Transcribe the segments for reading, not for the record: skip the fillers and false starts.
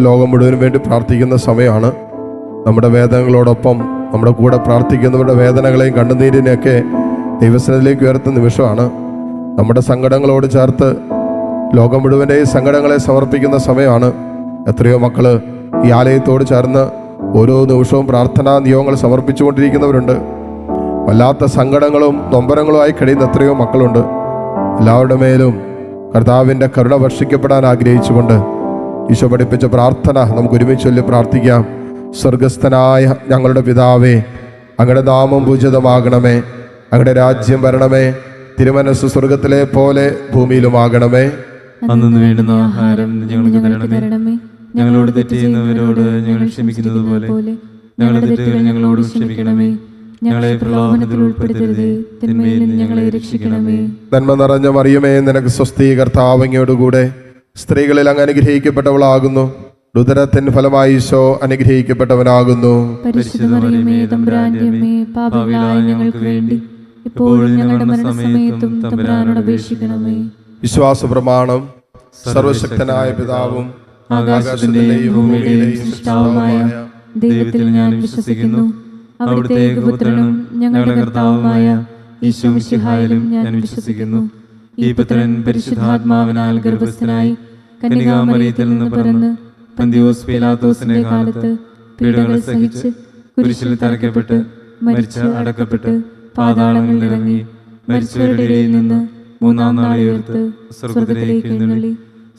ലോകം മുഴുവനും വേണ്ടി പ്രാർത്ഥിക്കുന്ന സമയമാണ്. നമ്മുടെ വേദനകളോടൊപ്പം നമ്മുടെ കൂടെ പ്രാർത്ഥിക്കുന്നവരുടെ വേദനകളെയും കണ്ണുനീരിനെയൊക്കെ ദൈവസന്നിധിയിലേക്ക് ഉയർത്തുന്ന നിമിഷമാണ്. നമ്മുടെ സങ്കടങ്ങളോട് ചേർത്ത് ലോകം മുഴുവൻ്റെയും സങ്കടങ്ങളെ സമർപ്പിക്കുന്ന സമയമാണ്. എത്രയോ മക്കൾ ഈ ആലയത്തോട് ചേർന്ന് ഓരോ നിമിഷവും പ്രാർത്ഥനാ നിയോഗങ്ങൾ സമർപ്പിച്ചുകൊണ്ടിരിക്കുന്നവരുണ്ട്. വല്ലാത്ത സങ്കടങ്ങളും നൊമ്പരങ്ങളുമായി കഴിയുന്ന എത്രയോ മക്കളുണ്ട്. എല്ലാവരുടെ മേലും കർത്താവിൻ്റെ കരുണ വർഷിക്കപ്പെടാൻ ആഗ്രഹിച്ചുകൊണ്ട് ഈശോ പഠിപ്പിച്ച പ്രാർത്ഥന നമുക്ക് ഒരുമിച്ച് ചൊല്ലി പ്രാർത്ഥിക്കാം. സ്വർഗസ്ഥനായ ഞങ്ങളുടെ പിതാവേ, അങ്ങയുടെ നാമം പൂജിതമാകണമേ, അങ്ങയുടെ രാജ്യം വരണമേ, തിരുമനസ്സ് സ്വർഗത്തിലെ പോലെ ഭൂമിയിലുമാകണമേ. അന്നു വേണ്ടുന്ന ആഹാരം ഞങ്ങൾക്ക് തരണമേ. ഞങ്ങളോട് തെറ്റ് ചെയ്യുന്നവരോട് ഞങ്ങൾ ക്ഷമിക്കുന്നത് പോലെ ഞങ്ങളുടെ തെറ്റുകൾ ഞങ്ങളോട് ക്ഷമിക്കണമേ. ഞങ്ങളെ പ്രലോഭനത്തിൽ ഉൾപ്പെടുത്തരുതേ, തിന്മയിൽ നിന്ന് ഞങ്ങളെ രക്ഷിക്കണമേ. നന്മ നിറഞ്ഞ മറിയമേ, നിനക്ക് സ്വസ്തി, കർത്താവ് അങ്ങയോടുകൂടെ സ്ത്രീകളിൽ അങ്ങ് അനുഗ്രഹിക്കപ്പെട്ടവളാകുന്നു. ഉദരത്തിൻ ഫലമായി ഈശോ അനുഗ്രഹിക്കപ്പെട്ടവനാകുന്നു. പരിശുദ്ധ മറിയമേ, തമ്പുരാന്റെ അമ്മേ, പാപികളായ ഞങ്ങൾക്ക് വേണ്ടി ഇപ്പോഴും ഞങ്ങളുടെ മരണസമയത്തും തമ്പുരാനോട് അപേക്ഷിക്കണമേ. വിശ്വാസ പ്രമാണം. സർവശക്തനായ പിതാവും ആകാശത്തിന്റെയും ഭൂമിയുടെയും സൃഷ്ടാവുമായ ദൈവത്തിൽ ഞാൻ വിശ്വസിക്കുന്നു. അവിടുത്തെ ഏകപുത്രനും ഞങ്ങളുടെ കർത്താവുമായ ഈശോ മിശിഹായിലും ഞാൻ വിശ്വസിക്കുന്നു. ഈ പുത്രൻ പരിശുദ്ധാത്മാവിനാൽ ഗർഭസ്ഥനായി കന്യകാമറിയത്തിൽ നിന്ന് പിറന്ന് പന്തിയോസ് പീലാത്തോസിന്റെ കാലത്ത് പീഡകൾ സഹിച്ച് കുരിശിൽ തറയ്ക്കപ്പെട്ട് മരിച്ച് അടക്കപ്പെട്ട് പാതാളങ്ങളിൽ ഇറങ്ങി മരിച്ചവരുടെ ഇടയിൽ നിന്ന് മൂന്നാം നാൾ ഉയർത്ത് സ്വർഗ്ഗത്തിലേക്ക് എഴുന്നള്ളി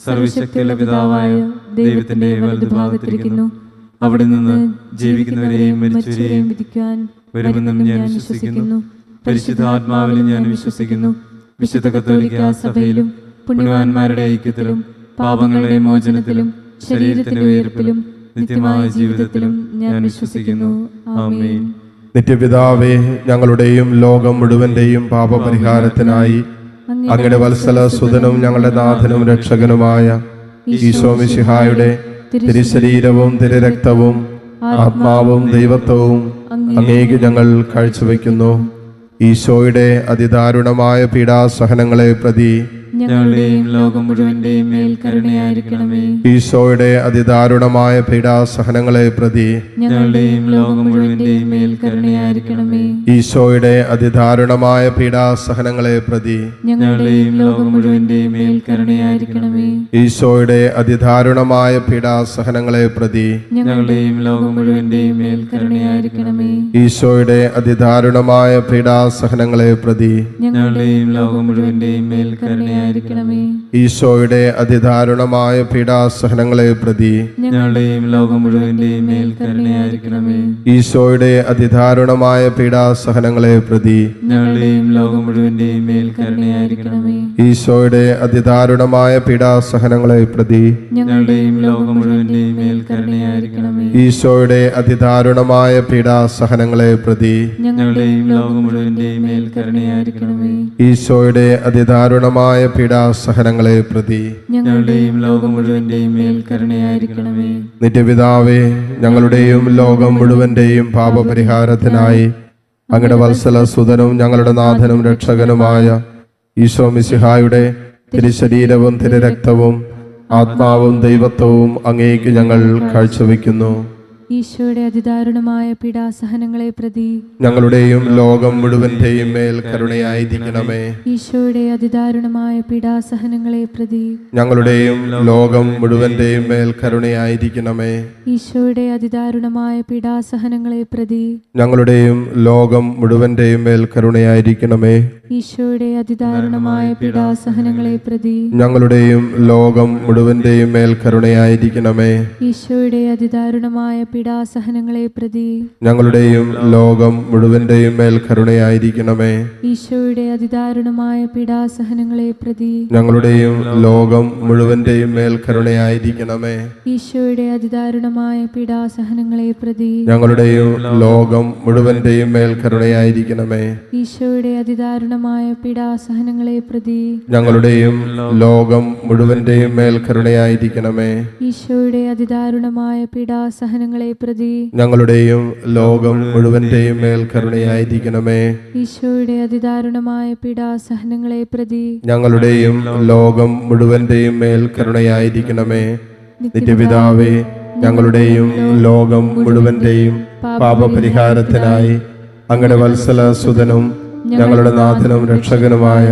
സർവശക്തിയുള്ള പിതാവായ ദൈവത്തിന്റെ വലതുഭാഗത്തിരിക്കുന്നു. അവിടെ നിന്ന് ജീവിക്കുന്നവരെയും മരിച്ചവരെയും വിധിക്കാൻ വരുമെന്നും ഞാൻ വിശ്വസിക്കുന്നു. പരിശുദ്ധാത്മാവിലും ഞാൻ വിശ്വസിക്കുന്നു. വിശുദ്ധ കത്തോലിക്ക സഭയിലും പുണ്യവാന്മാരുടെ ഐക്യത്തിലും പാപങ്ങളുടെ മോചനത്തിലും ശരീരത്തിന്റെ ഉയർപ്പിലും നിത്യമായ ജീവിതത്തിലും ഞാൻ വിശ്വസിക്കുന്നു. ആമേൻ. നിത്യപിതാവേ, ഞങ്ങളുടെയും ലോകം മുഴുവന്റെയും പാപപരിഹാരത്തിനായി അങ്ങയുടെ വത്സല സുതനും ഞങ്ങളുടെ നാഥനും രക്ഷകനുമായ ഈശോ മിശിഹായുടെ തിരുശരീരവും തിരുരക്തവും ആത്മാവും ദൈവത്വവും അങ്ങേക്ക് ഞങ്ങൾ കാഴ്ചവെക്കുന്നു. ഈശോയുടെ അതിദാരുണമായ പീഡാസഹനങ്ങളെ പ്രതി ഞങ്ങളുടെയും ലോകം മുഴുവന്റെയും മേൽ കരുണയായിരിക്കണമേ. ഈശോയുടെ അതിദാരുണമായ പീഡാസഹനങ്ങളെ പ്രതി ഞങ്ങളുടെയും ലോകം മുഴുവന്റെയും മേൽ കരുണയായിരിക്കണമേ. ഈശോയുടെ അതിദാരുണമായ പീഡാസഹനങ്ങളെ പ്രതി ഞങ്ങളുടെയും ലോകം മുഴുവന്റെയും മേൽ കരുണയായിരിക്കണമേ. ഈശോയുടെ അതിദാരുണമായ പീഡാസഹനങ്ങളെ പ്രതി ഞങ്ങളുടെയും ലോകം മുഴുവന്റെയും മേൽ കരുണയായിരിക്കണമേ. ഈശോയുടെ അതിദാരുണമായ പീഡാസഹനങ്ങളെ പ്രതി ഞങ്ങളുടെയും ലോകം മുഴുവന്റെയും മേൽ കരുണയായിരിക്കണമേ. ഈശോയുടെ അതിദാരുണമായ പീഡാസഹനങ്ങളെ പ്രതി ഞങ്ങളുടെയും ലോകം മുഴുവന്റെയും മേൽ കരുണയായിരിക്കണമേ. ഈശോയുടെ അതിദാരുണമായ പീഡാസഹനങ്ങളെ പ്രതി ഞങ്ങളുടെയും ലോകം മുഴുവന്റെയും മേൽ കരുണയായിരിക്കണമേ. ഈശോയുടെ അതിദാരുണമായ പീഡാസഹനങ്ങളെ പ്രതി ഞങ്ങളുടെയും ലോകം മുഴുവന്റെയും മേൽ കരുണയായിരിക്കണമേ. ഈശോയുടെ അതിദാരുണമായ പീഡാസഹനങ്ങളെ പ്രതി ഞങ്ങളുടെയും ലോകം മുഴുവന്റെയും മേൽ കരുണയായിരിക്കണമേ. ഈശോയുടെ അതിദാരുണമായ പീഡാസഹനങ്ങളെ പ്രതി ഞങ്ങളുടെയും ലോകം മുഴുവന്റെയും മേൽ കരുണയായിരിക്കണമേ. നിത്യപിതാവേ, ഞങ്ങളുടെയും ലോകം മുഴുവന്റെയും പാപപരിഹാരത്തിനായി അങ്ങയുടെ വത്സല സുതനും ഞങ്ങളുടെ നാഥനും രക്ഷകനുമായ ഈശോ മിശിഹായുടെ തിരുശരീരവും തിരുരക്തവും ആത്മാവും ദൈവത്വവും അങ്ങേക്ക് ഞങ്ങൾ കാഴ്ചവെക്കുന്നു. ഈശോയുടെ അതിദാരുണമായ പീഡാസഹനങ്ങളെ പ്രതി ഞങ്ങളുടെയും ലോകം മുഴുവന്റെയും മേൽ കരുണയായിരിക്കണമേ. ഈശോയുടെ അതിദാരുണമായ പീഡാസഹനങ്ങളെ പ്രതി ഞങ്ങളുടെയും ലോകം മുഴുവന്റെയും മേൽ കരുണയായിരിക്കണമേ. ഈശോയുടെ അതിദാരുണമായ പീഡാസഹനങ്ങളെ പ്രതി ഞങ്ങളുടെയും ലോകം മുഴുവന്റെയും മേൽ കരുണയായിരിക്കണമേ. ഈശോയുടെ അതിദാരുണമായ പീഡാസഹനങ്ങളെ പ്രതി ഞങ്ങളുടെയും ലോകം മുഴുവന്റെയും മേൽ കരുണയായിരിക്കണമേ. ഈശോയുടെ അതിദാരുണമായ പീഡാസഹനങ്ങളെ പ്രതി ഞങ്ങളുടെയും ലോകം മുഴുവന്റെയും മേൽ കരുണയായിരിക്കണമേ. ഈശോയുടെ അതിദാരുണമായ പീഡാസഹനങ്ങളെ പ്രതി ഞങ്ങളുടെയും ലോകം മുഴുവന്റെയും മേൽ കരുണയായിരിക്കണമേ. ഈശോയുടെ അതിദാരുണമായ പീഡാസഹനങ്ങളെ പ്രതി ഞങ്ങളുടെയും ലോകം മുഴുവന്റെയും മേൽ കരുണയായിരിക്കണമേ. ഈശോയുടെ അതിദാരുണമായ പീഡാസഹനങ്ങളെ പ്രതി ഞങ്ങളുടെയും ലോകം മുഴുവന്റെയും മേൽ കരുണയായിരിക്കണമേ. ഈശോയുടെ അതിദാരുണമായ പീഡാസഹനങ്ങളെ പ്രതി ഞങ്ങളുടെയും ലോകം മുഴുവന്റെയും മേൽ കരുണയായിരിക്കണമേ. ഈശോയുടെ അതിദാരുണമായ പീഡാസഹനങ്ങളെ പ്രതി ഞങ്ങളുടെയും ലോകം മുഴുവന്റെയും മേൽ കരുണയായിരിക്കണമേ. നിത്യപിതാവേ, ഞങ്ങളുടെയും ലോകം മുഴുവന്റെയും പാപപരിഹാരത്തിനായി അങ്ങയുടെ വത്സല സുതനും ഞങ്ങളുടെ നാഥനും രക്ഷകനുമായ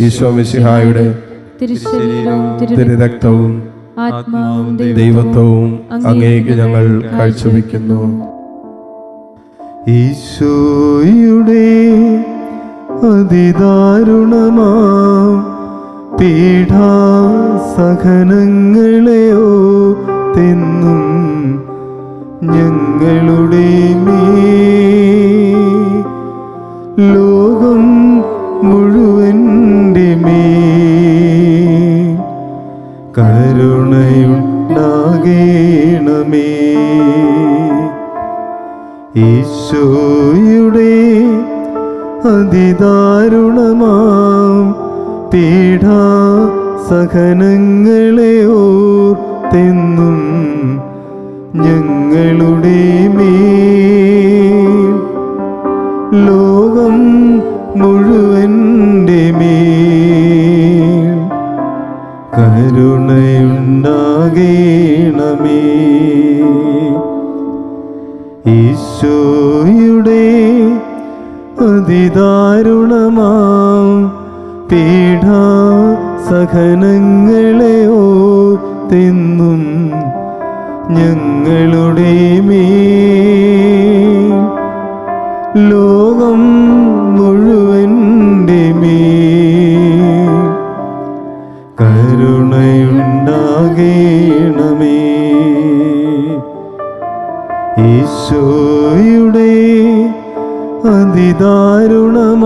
ഈശോ മിശിഹായുടെ തിരുശരീരവും തിരുരക്തവും ആത്മാവും ദൈവത്വവും അങ്ങേക്ക് ഞങ്ങൾ കാഴ്ചവെക്കുന്നു. ഈശോയുടെ അതിദാരുണമാം പീഡാസഹനങ്ങളെയോ തെന്നും ഞങ്ങളുടെ ലോകം മുഴുവൻ്റെ കരുണയുണ്ടാകേണമേ. ഈശോയുടെ അതിദാരുണമാം പീഡാസഹനങ്ങളെ ഓർത്തെന്നും ഞങ്ങളുടെ ലോകം മുഴുവൻ്റെ കരുണയുണ്ടാകേണമേ. ഈശോയുടെ അതിദാരുണമാം പീഡാസഹനങ്ങളെ ഓർത്തെന്നും ഞങ്ങളുടെ ലോകം മുഴുവൻ്റെ കരുണയുണ്ടാകേണമേ. ഈശോയുടെ അതിദാരുണമാം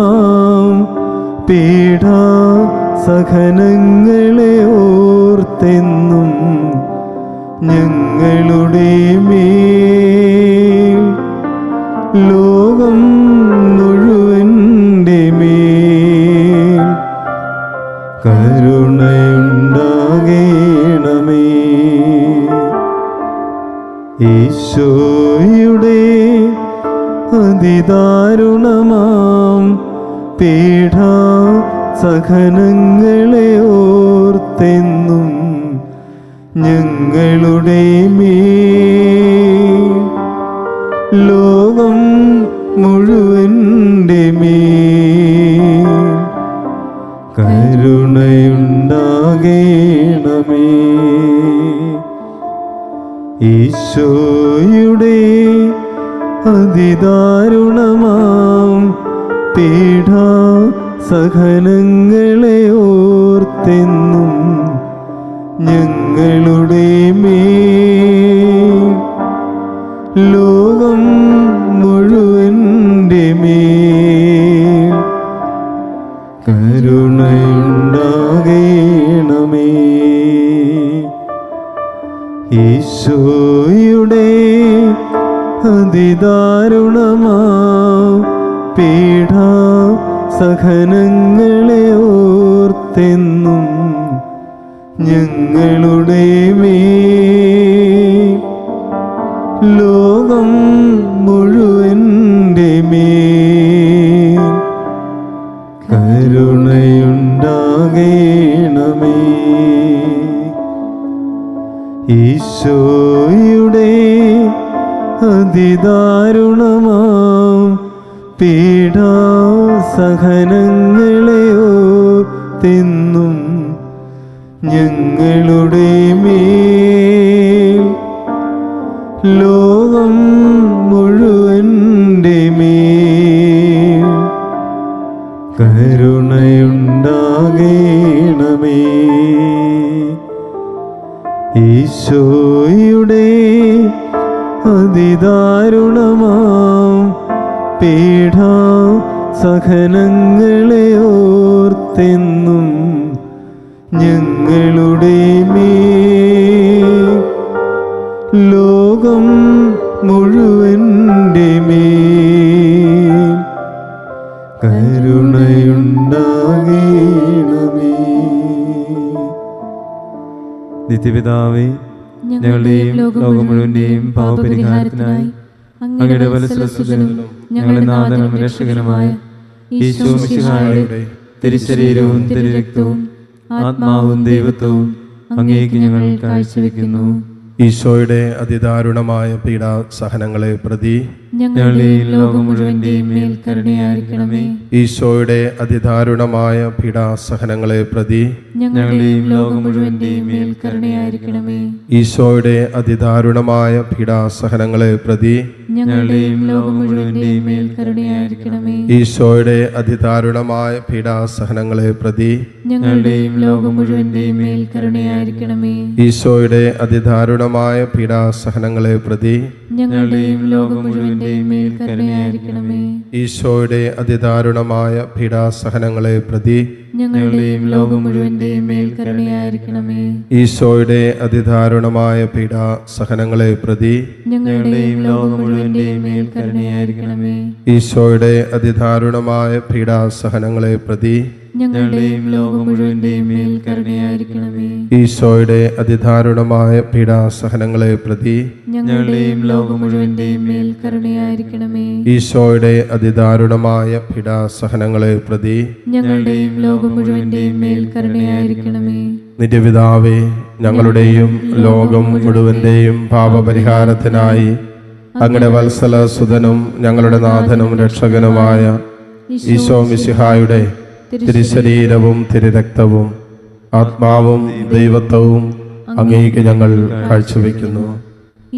പീഡാസഹനങ്ങളെ ഓർത്തെന്നും ഞങ്ങളുടെ ലോകം മുഴുവൻ്റെ കരുണയുണ്ടാകേണമേ. ഈശോയുടെ അതിദാരുണമാം പീഡാസഹനങ്ങളെ ഓർത്തെന്നും ഞങ്ങളുടെ ലോകം മുഴുവൻ്റെ കരുണയുണ്ടാകേണമേ. ഈശോയുടെ അതിദാരുണമാം പീഡാസഹനങ്ങളെ ഓർത്തെന്നും ഞങ്ങളുടെ ലോകം മുഴുവൻ്റെ കരുണയുണ്ടാകേണമേ. ഈശോയുടെ അതിദാരുണമാം പീഡാസഹനങ്ങളെ ഓർത്തെന്നും ഞങ്ങളുടെ ലോകം മുഴുവൻ്റെ കരുണയുണ്ടാകേണമേ. ഈശോയുടെ അതിദാരുണമാം പീഡാസഹനങ്ങളെ ഓർത്തെന്നും ഞങ്ങളുടെ ലോകം മുഴുവൻ്റെ കരുണയുണ്ടാകേണമേ. ഈശോയുടെ അതിദാരുണമാം പീഡാസഹനങ്ങളെ ഓർത്തെന്നും ഞങ്ങളുടെ ലോകം മുഴുവൻ്റെ കരുണയുണ്ടാകേണമേ. നിത്യപിതാവേ, ഞങ്ങളുടെയും ലോകം മുഴുവന്റെയും പാപപരിഹാരത്തിനായി അങ്ങയുടെ വത്സലസുതനും ഞങ്ങളുടെ നാഥനും രക്ഷകനുമായ ഈശോ മിശിഹായുടെ തിരുശരീരവും തിരുരക്തവും ആത്മാവും ദൈവത്വവും അങ്ങേക്ക് ഞങ്ങൾ കാഴ്ചവെക്കുന്നു. ഈശോയുടെ അതിദാരുണമായ പീഡാസഹനങ്ങളെ പ്രതി ഞങ്ങളുടെയും ലോകം മുഴുവന്റെയും മേൽ കരുണയായിരിക്കണമേ. ഈശോയുടെ അതിദാരുണമായ പീഡാസഹനങ്ങളെ പ്രതി ഞങ്ങളുടെയും ലോകം മുഴുവന്റെയും മേൽ കരുണയായിരിക്കണമേ. ഈശോയുടെ അതിദാരുണമായ പീഡാസഹനങ്ങളെ പ്രതി ഞങ്ങളുടെയും ലോകം മുഴുവന്റെയും മേൽ കരുണയായിരിക്കണമേ. ഈശോയുടെ അതിദാരുണമായ പീഡാസഹനങ്ങളെ പ്രതി ഞങ്ങളുടെയും ലോകം മുഴുവന്റെയും മേൽ കരുണയായിരിക്കണമേ. ഈശോയുടെ അതിദാരുണമായ പീഡാസഹനങ്ങളെ പ്രതി ഞങ്ങളുടെയും ലോകം മുഴുവന്റെയും മേൽ കരുണയായിരിക്കണമേ. ഈശോയുടെ അതിദാരുണമായ പീഡാസഹനങ്ങളെ പ്രതി ഞങ്ങളുടെയും ലോകം മുഴുവന്റെയും മേൽ കരുണയായിരിക്കണമേ. ഈശോയുടെ അതിദാരുണമായ പീഡാസഹനങ്ങളെ പ്രതി ഞങ്ങളുടെയും ലോകം മുഴുവന്റെയും മേൽ കരുണയായിരിക്കണമേ. ഈശോയുടെ അതിദാരുണമായ പീഡാസഹനങ്ങളെ പ്രതി ഞങ്ങളുടെയും ലോകം മുഴുവന്റെയും മേൽ കരുണയായിരിക്കണമേ. ഈശോയുടെ അതിദാരുണമായ പീഡാസഹനങ്ങളെ പ്രതി ഞങ്ങളുടെയും ലോകം മുഴുവന്റെയും മേൽ കരുണയായിരിക്കണമേ. ഈശോയുടെ അതിദാരുണമായ പീഡാസഹനങ്ങളെ പ്രതി ഞങ്ങളുടെയും ലോകം മുഴുവന്റെയും മേൽ കരുണയായിരിക്കണമേ. നിത്യപിതാവേ, ഞങ്ങളുടെയും ലോകം മുഴുവന്റെയും പാപപരിഹാരത്തിനായി അങ്ങയുടെ വത്സല സുതനും ഞങ്ങളുടെ നാഥനും രക്ഷകനുമായ ഈശോ മിശിഹായുടെ തിരുശരീരവും തിരുരക്തവും ആത്മാവും ദൈവത്വവും അങ്ങേക്ക് ഞങ്ങൾ കാഴ്ചവെക്കുന്നു.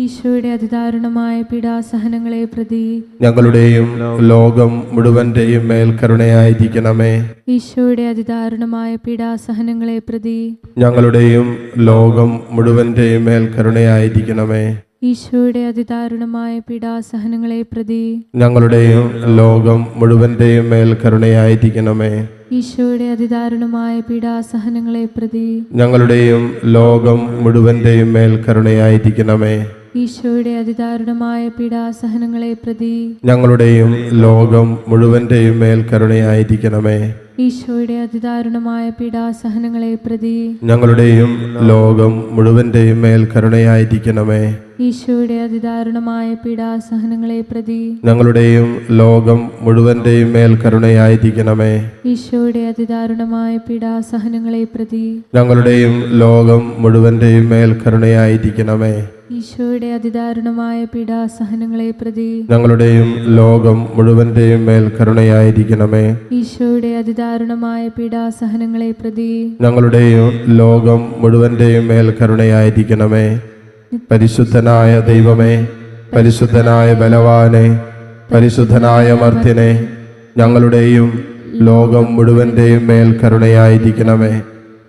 ഈശോയുടെ അതിദാരുണമായ പീഡാസഹനങ്ങളെ പ്രതി ഞങ്ങളുടെയും ലോകം മുഴുവന്റെയും മേൽ കരുണയായിരിക്കണമേ. ഈശോയുടെ അതിദാരുണമായ പീഡാസഹനങ്ങളെ പ്രതി ഞങ്ങളുടെയും ലോകം മുഴുവന്റെയും മേൽ കരുണയായിരിക്കണമേ. ഈശോയുടെ അതിദാരുണമായ പീഡാസഹനങ്ങളെ പ്രതി ഞങ്ങളുടെയും ലോകം മുഴുവന്റെയും മേൽ കരുണയായിരിക്കണമേ. ഈശോയുടെ അതിദാരുണമായ പീഡാസഹനങ്ങളെ പ്രതി ഞങ്ങളുടെയും ലോകം മുഴുവന്റെയും മേൽ കരുണയായിരിക്കണമേ. ഈശോയുടെ അതിദാരുണമായ പീഡാസഹനങ്ങളെ പ്രതി ഞങ്ങളുടെയും ലോകം മുഴുവന്റെയും മേൽ കരുണയായിരിക്കണമേ. ഈശോയുടെ അതിദാരുണമായ പീഡാസഹനങ്ങളെ പ്രതി ഞങ്ങളുടെയും ലോകം മുഴുവന്റെയും മേൽ കരുണയായിരിക്കണമേ. ഈശോയുടെ അതിദാരുണമായ പീഡാസഹനങ്ങളെ പ്രതി ഞങ്ങളുടെയും ലോകം മുഴുവന്റെയും മേൽ കരുണയായിരിക്കണമേ. ഈശോയുടെ അതിദാരുണമായ പീഡാസഹനങ്ങളെ പ്രതി ഞങ്ങളുടെയും ലോകം മുഴുവന്റെയും മേൽ കരുണയായിരിക്കണമേ. ഈശോയുടെ അതിദാരുണമായ പീഡാസഹനങ്ങളെ പ്രതി ഞങ്ങളുടെയും ലോകം മുഴുവന്റെയും മേൽ കരുണയായിരിക്കണമേ. ഈശോയുടെ അതിദാരുണമായ പീഡാസഹനങ്ങളെ പ്രതി ഞങ്ങളുടെയും ലോകം മുഴുവന്റെയും മേൽ കരുണയായിരിക്കണമേ. പരിശുദ്ധനായ ദൈവമേ, പരിശുദ്ധനായ ബലവാനെ, പരിശുദ്ധനായ മർത്യനെ, ഞങ്ങളുടെയും ലോകം മുഴുവന്റെയും മേൽ കരുണയായിരിക്കണമേ.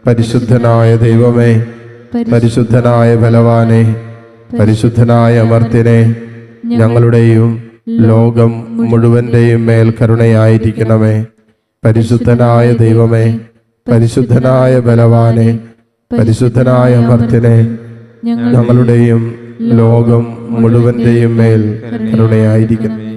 പരിശുദ്ധനായ ദൈവമേ, പരിശുദ്ധനായ ബലവാനെ, പരിശുദ്ധനായ മർത്യനെ, ഞങ്ങളുടെയും ലോകം മുഴുവന്റെയും മേൽ കരുണയായിരിക്കണമേ. പരിശുദ്ധനായ ദൈവമേ, പരിശുദ്ധനായ ബലവാനെ, പരിശുദ്ധനായ മർത്യനെ, ഞങ്ങളുടെയും ലോകം മുഴുവന്റെയും മേൽ കരുണയായിരിക്കണമേ.